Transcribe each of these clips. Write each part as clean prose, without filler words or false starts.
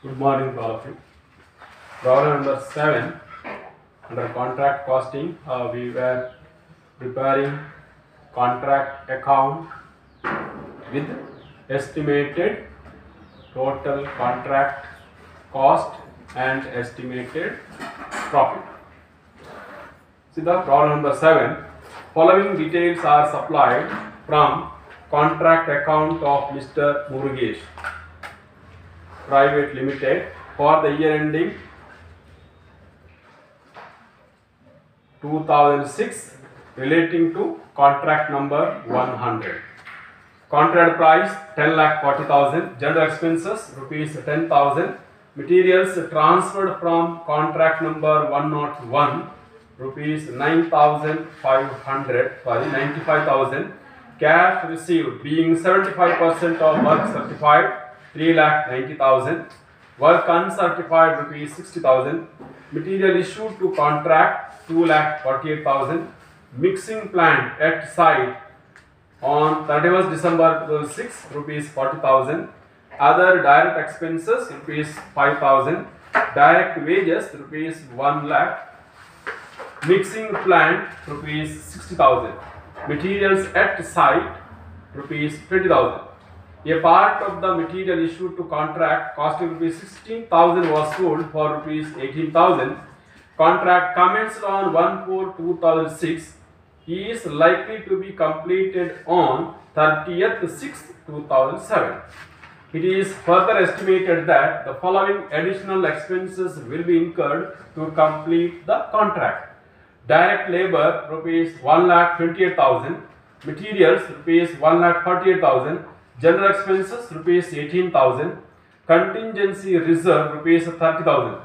Good morning to all of you. Problem number 7 under contract costing. We were preparing contract account with estimated total contract cost and estimated profit. See the problem number 7. Following details are supplied from contract account of Mr. Murugesh Private Limited for the year ending 2006 relating to contract number 100. Contract price 10,40,000. General expenses rupees 10,000. Materials transferred from contract number 101 rupees 95,000. Cash received being 75% of work certified 3,90,000. Work uncertified rupees 60,000. Material issued to contract 2,48,000. Mixing plant at site on 31st December 2006 rupees 40,000. Other direct expenses rupees 5,000. Direct wages rupees 1 lakh. Mixing plant rupees 60,000. Materials at site rupees 20,000. A part of the material issued to contract costing rupees 16,000 was sold for rupees 18,000. Contract commenced on 1/4/2006 is likely to be completed on 30th/6/2007. It is further estimated that the following additional expenses will be incurred to complete the contract. Direct labor rupees 1,28,000. Materials rupees 1,48,000. General expenses rupees 18,000. Contingency reserve rupees 30,000.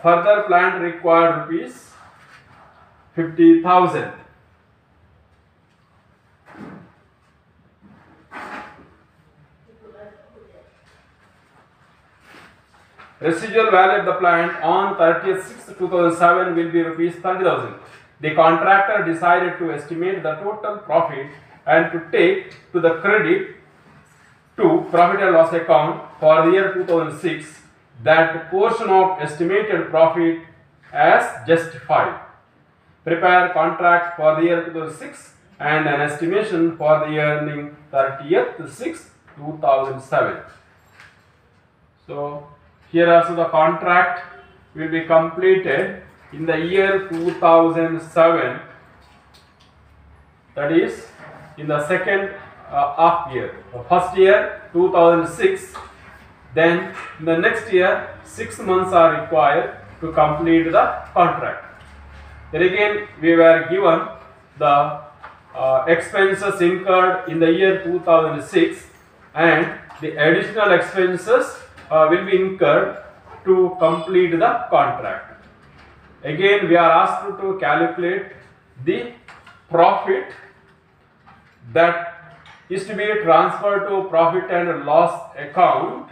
Further plant required rupees 50,000. Residual value of the plant on 30th/6/2007 will be rupees 30,000. The contractor decided to estimate the total profit and to take to the credit to profit and loss account for the year 2006 that portion of estimated profit as justified. Prepare contract for the year 2006 and an estimation for the year ending 30th/6/2007. So here also the contract will be completed in the year 2007, that is in the second half year. The first year 2006, then in the next year 6 months are required to complete the contract. Then again we were given the expenses incurred in the year 2006 and the additional expenses will be incurred to complete the contract. Again we are asked to calculate the profit that is to be transferred to profit and loss account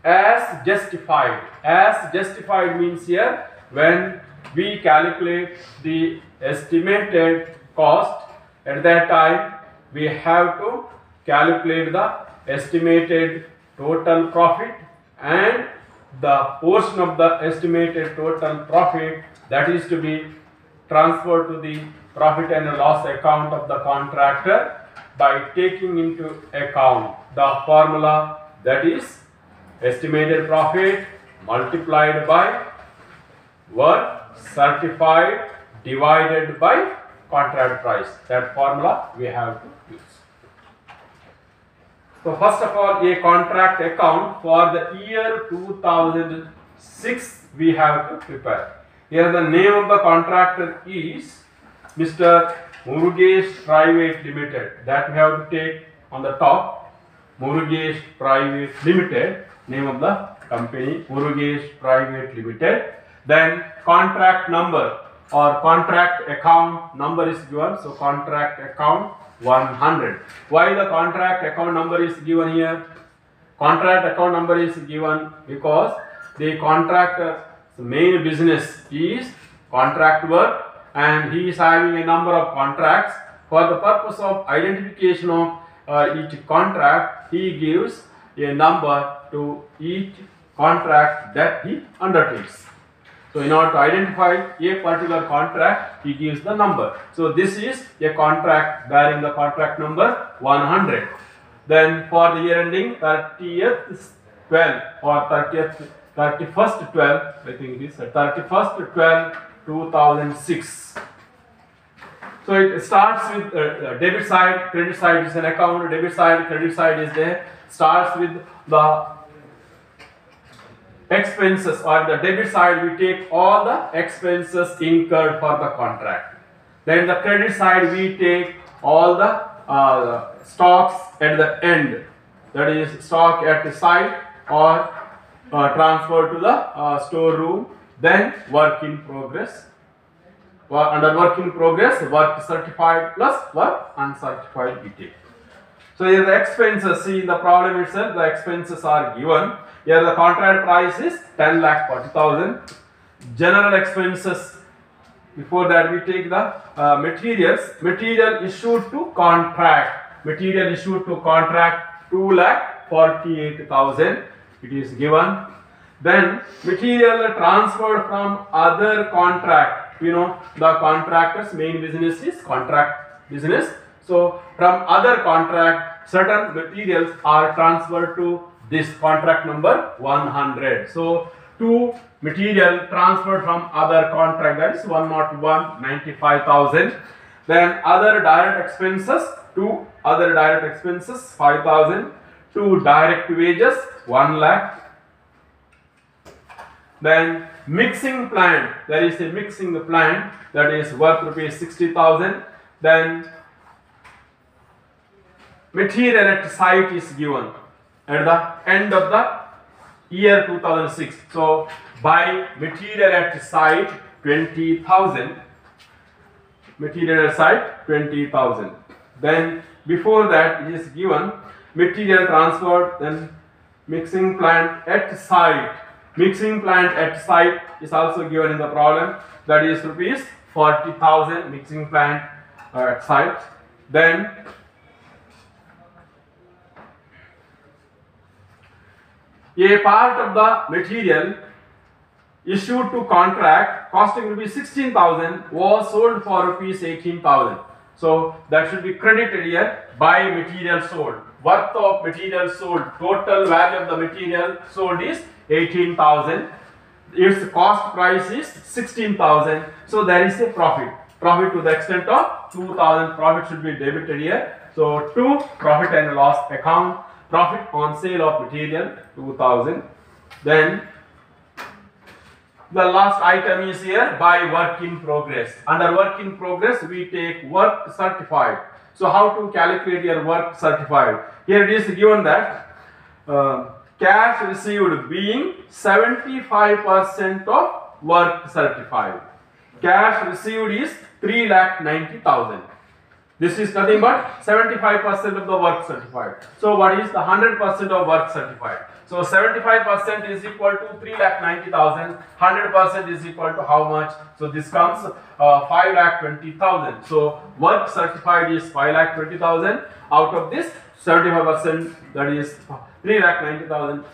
as justified. As justified means here when we calculate the estimated cost, at that time we have to calculate the estimated total profit and the portion of the estimated total profit that is to be transferred to the profit and loss account of the contractor by taking into account the formula, that is estimated profit multiplied by work certified divided by contract price. That formula we have to use. So first of all, a contract account for the year 2006 we have to prepare. Here the name of the contractor is Mr. Murugesh Private Limited. That we have to take on the top. Murugesh Private Limited, name of the company, Murugesh Private Limited. Then contract number or contract account number is given. So contract account 100. Why the contract account number is given here? Contract account number is given because the contractor's main business is contract work and he is having a number of contracts. For the purpose of identification of each contract, he gives a number to each contract that he undertakes. So in order to identify a particular contract, he gives the number. So this is a contract bearing the contract number 100. Then for the year ending 30th 12 or 31st 12, I think it is 31st 12 2006. So it starts with debit side, credit side is an account, debit side, credit side is there. Starts with the expenses, or the debit side we take all the expenses incurred for the contract. Then the credit side we take all the stocks at the end, that is stock at the site or transferred to the storeroom. Then work in progress. Under work in progress, work certified plus work uncertified we take. So here the expenses, see in the problem itself, the expenses are given. Here the contract price is 10,40,000. General expenses, before that we take the materials. Material issued to contract. Material issued to contract 2,48,000. It is given. Then material transferred from other contract. You know, the contractor's main business is contract business. So from other contract, certain materials are transferred to this contract number 100. So two material transferred from other contract, that is 101, 95,000. Then other direct expenses, two other direct expenses 5,000. Two direct wages 1 lakh. Then mixing plant, there is a mixing plant that is worth rupees 60,000. Then material at site is given at the end of the year 2006. So buy material at site 20,000. Material at site 20,000. Then before that it is given material transferred, then mixing plant at site. Mixing plant at site is also given in the problem, that is rupees 40,000 mixing plant at site. Then a part of the material issued to contract costing rupees 16,000 was sold for rupees 18,000. So that should be credited here. By material sold, worth of material sold, total value of the material sold is 18,000. Its cost price is 16,000. So there is a profit. Profit to the extent of 2,000. Profit should be debited here. So to profit and loss account, profit on sale of material 2,000. Then the last item is here, by work in progress. Under work in progress we take work certified. So how to calculate your work certified? Here it is given that cash received being 75% of work certified. Cash received is 3,90,000. This is nothing but 75% of the work certified. So what is the 100% of work certified? So 75% is equal to 3,90,000. 100% is equal to how much? So this comes 5,20,000. So work certified is 5,20,000. Out of this, 75%, that is 3,90,000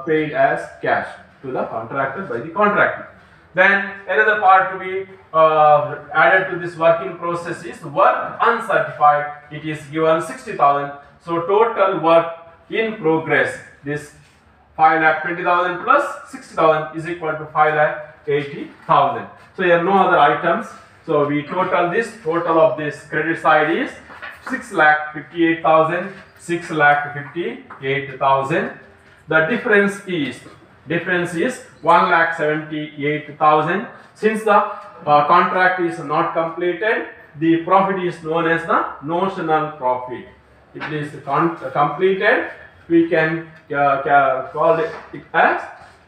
paid as cash to the contractor by the contractor. Then another part to be added to this working process is work uncertified. It is given 60,000. So total work in progress, this 5,20,000 plus 60,000 is equal to 5,80,000. So here no other items. So we total this. Total of this credit side is 6,58,000. 6,58,000. The difference is 1,78,000. Since the contract is not completed, the profit is known as the notional profit. It is completed, we can call it as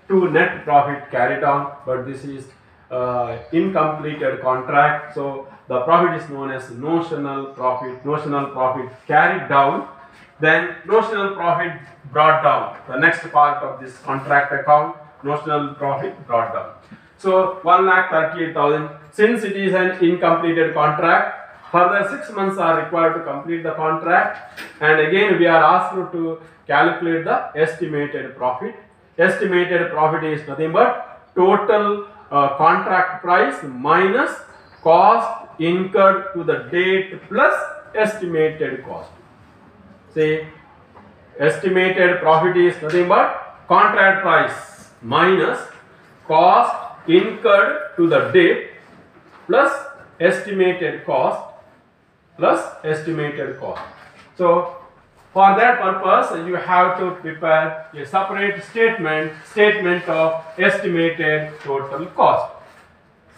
to net profit carried on, but this is incompleted contract, so the profit is known as notional profit. Notional profit carried down, then notional profit brought down. The next part of this contract account, notional profit brought down. So 1,38,000. Since it is an incompleted contract, further 6 months are required to complete the contract, and again we are asked to calculate the estimated profit. Estimated profit is nothing but total contract price minus cost incurred to the date plus estimated cost. Say estimated profit is nothing but contract price minus cost incurred to the date plus estimated cost plus estimated cost. So for that purpose you have to prepare a separate statement of estimated total cost.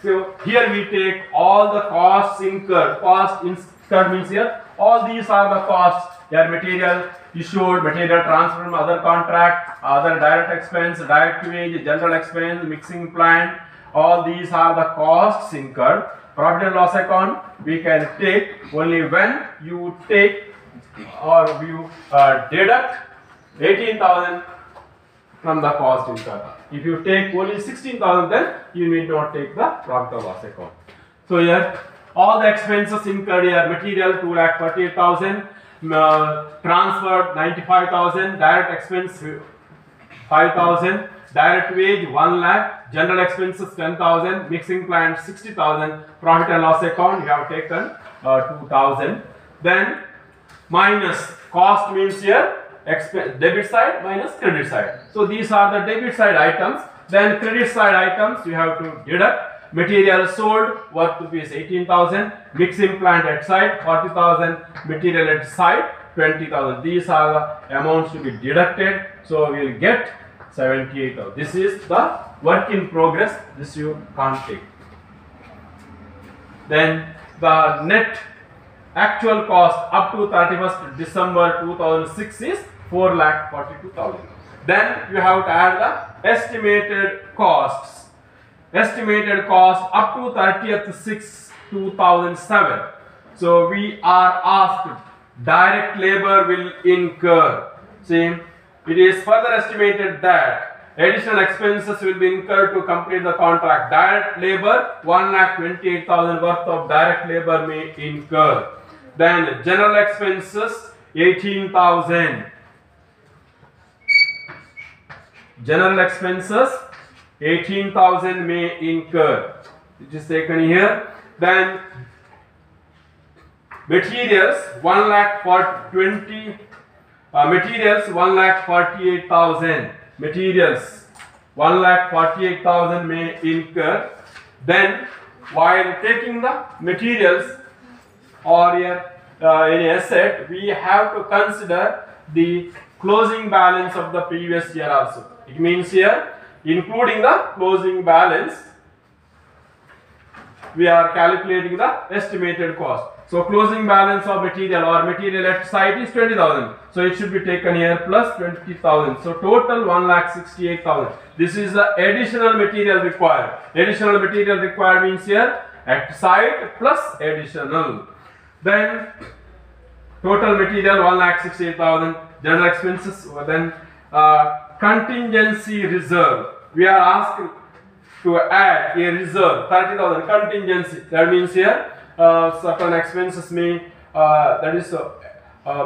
So here we take all the costs incurred. Cost incurred means here all these are the costs. Your material issued, material transferred from other contract, other direct expense, direct wage, general expense, mixing plant. All these are the costs incurred. Profit and loss account we can take only when you take or you deduct 18,000 from the cost incurred. If you take only 16,000, then you need not take the profit or loss account. So here all the expenses incurred here: material 2,48,000, transferred 95,000, direct expense 5,000, direct wage 1 lakh, general expenses 10,000, mixing plant 60,000, profit and loss account you have taken 2,000. Then minus cost means here debit side minus credit side. So these are the debit side items. Then credit side items you have to deduct. Material sold worth rupees 18,000, mixing plant at side 40,000, material at side 20,000. These are the amounts to be deducted. So we will get 78,000. This is the work in progress. This you can't take. Then the net actual cost up to 31st December 2006 is 4,42,000. Then you have to add the estimated costs. Estimated cost up to 30th 6 2007. So we are asked direct labor will incur. See, it is further estimated that additional expenses will be incurred to complete the contract. Direct labor 1,28,000 worth of direct labor may incur. Then general expenses 18,000. General expenses 18,000 may incur. It is taken here. Then materials 1,20,000. Materials 1,48,000. Materials 1,48,000 may incur. Then while taking the materials or any asset, we have to consider the closing balance of the previous year also. It means here, including the closing balance, we are calculating the estimated cost. So closing balance of material or material at site is 20,000. So it should be taken here plus 20,000. So total 1,68,000. This is the additional material required. Additional material required means here at site plus additional. Then total material 1,68,000. General expenses. Then contingency reserve. We are asked to add a reserve 30,000 contingency. That means here certain expenses may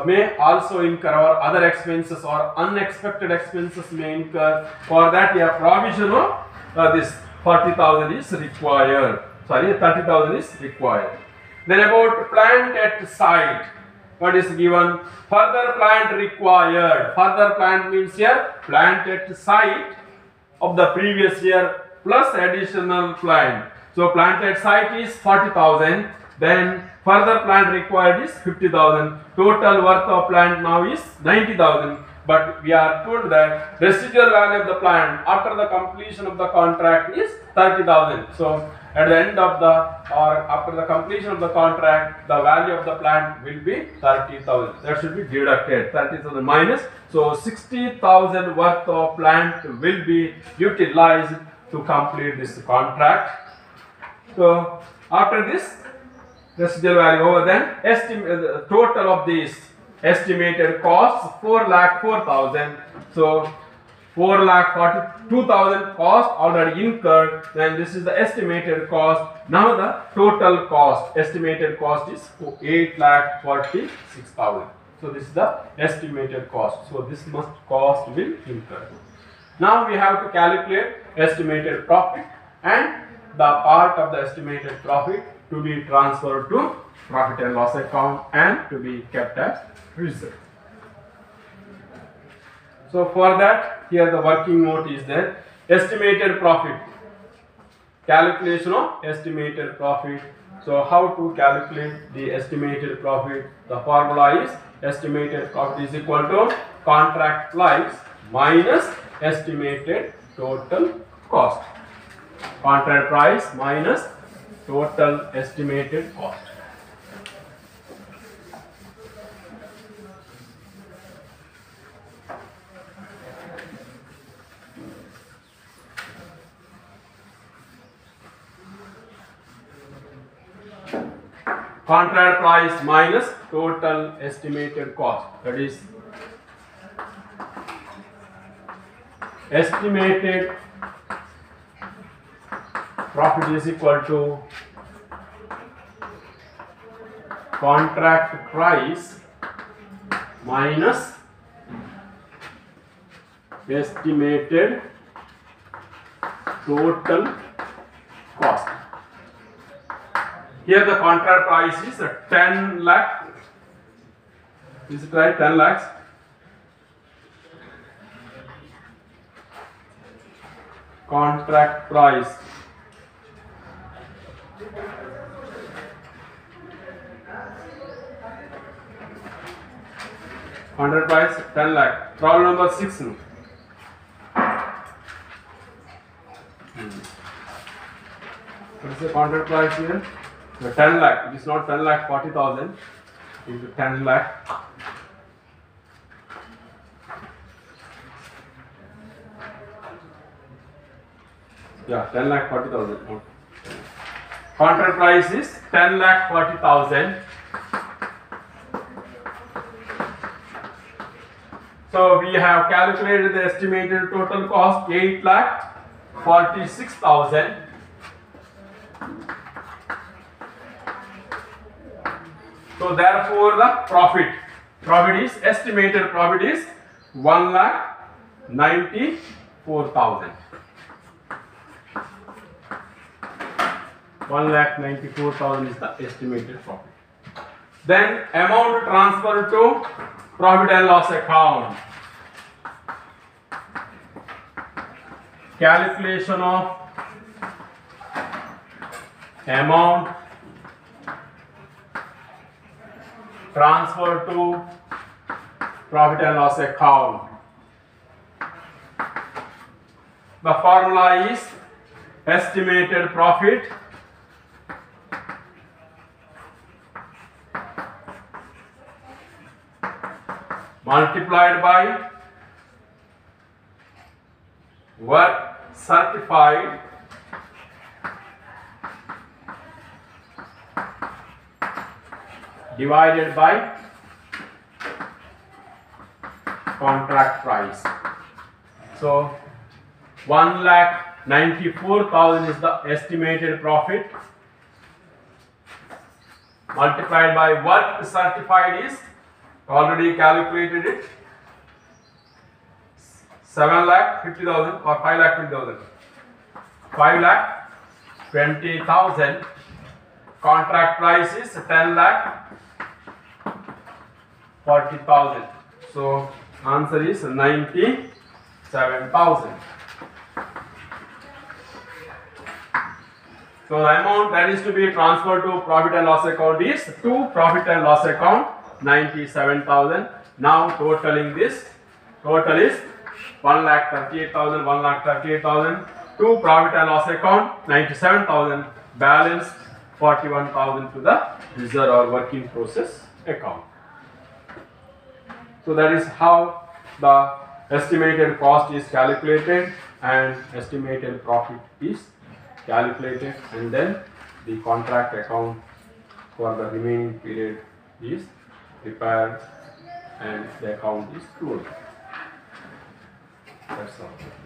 may also incur, or other expenses or unexpected expenses may incur. For that, a provision of this 40,000 is required. Sorry, 30,000 is required. Then about plant at site. What is given? Further plant required. Further plant means here plant at site of the previous year plus additional plant. So plant at site is 40,000. Then further plant required is 50,000. Total worth of plant now is 90,000. But we are told that residual value of the plant after the completion of the contract is 30,000. So at the end of the or after the completion of the contract, the value of the plant will be 30,000. That should be deducted. 30,000 minus. So 60,000 worth of plant will be utilized to complete this contract. So after this residual value over, then the total of these estimated costs 4,04,000. So 4,42,000 cost already incurred, then this is the estimated cost. Now the total cost, estimated cost is 8,46,000. So this is the estimated cost. So this much cost will incur. Now we have to calculate estimated profit, and the part of the estimated profit to be transferred to profit and loss account and to be kept as reserve. So for that, here the working note is there. Estimated profit. Calculation of estimated profit. So how to calculate the estimated profit? The formula is estimated profit is equal to contract price minus estimated total cost. Contract price minus total estimated cost. Contract price minus total estimated cost, that is estimated profit is equal to contract price minus estimated total cost. Here the contract price is 10 lakh. Is it right? 10 lakhs. Contract price contract price 10 lakh. Problem number 6. What is the contract price here? 10 lakh. It is not 10 lakh 40,000 into 10 lakh. Yeah, 10 lakh 40,000. Contract price is 10 lakh 40,000. So we have calculated the estimated total cost 8 lakh 46,000. So therefore the profit is estimated profit is 1,94,000. 1,94,000 is the estimated profit. Then amount transferred to profit and loss account. Calculation of amount transfer to profit and loss account. The formula is estimated profit multiplied by work certified divided by contract price. So 1,94,000 is the estimated profit multiplied by work certified is already calculated it 7,50,000 or 5,20,000. 5,20,000. Contract price is 10,40,000. So answer is 97,000. So the amount that is to be transferred to profit and loss account is to profit and loss account 97,000. Now totaling this, total is 1,38,000, 1,38,000 to profit and loss account 97,000, balance 41,000 to the reserve or working process account. So that is how the estimated cost is calculated and estimated profit is calculated, and then the contract account for the remaining period is prepared and the account is closed. That's all.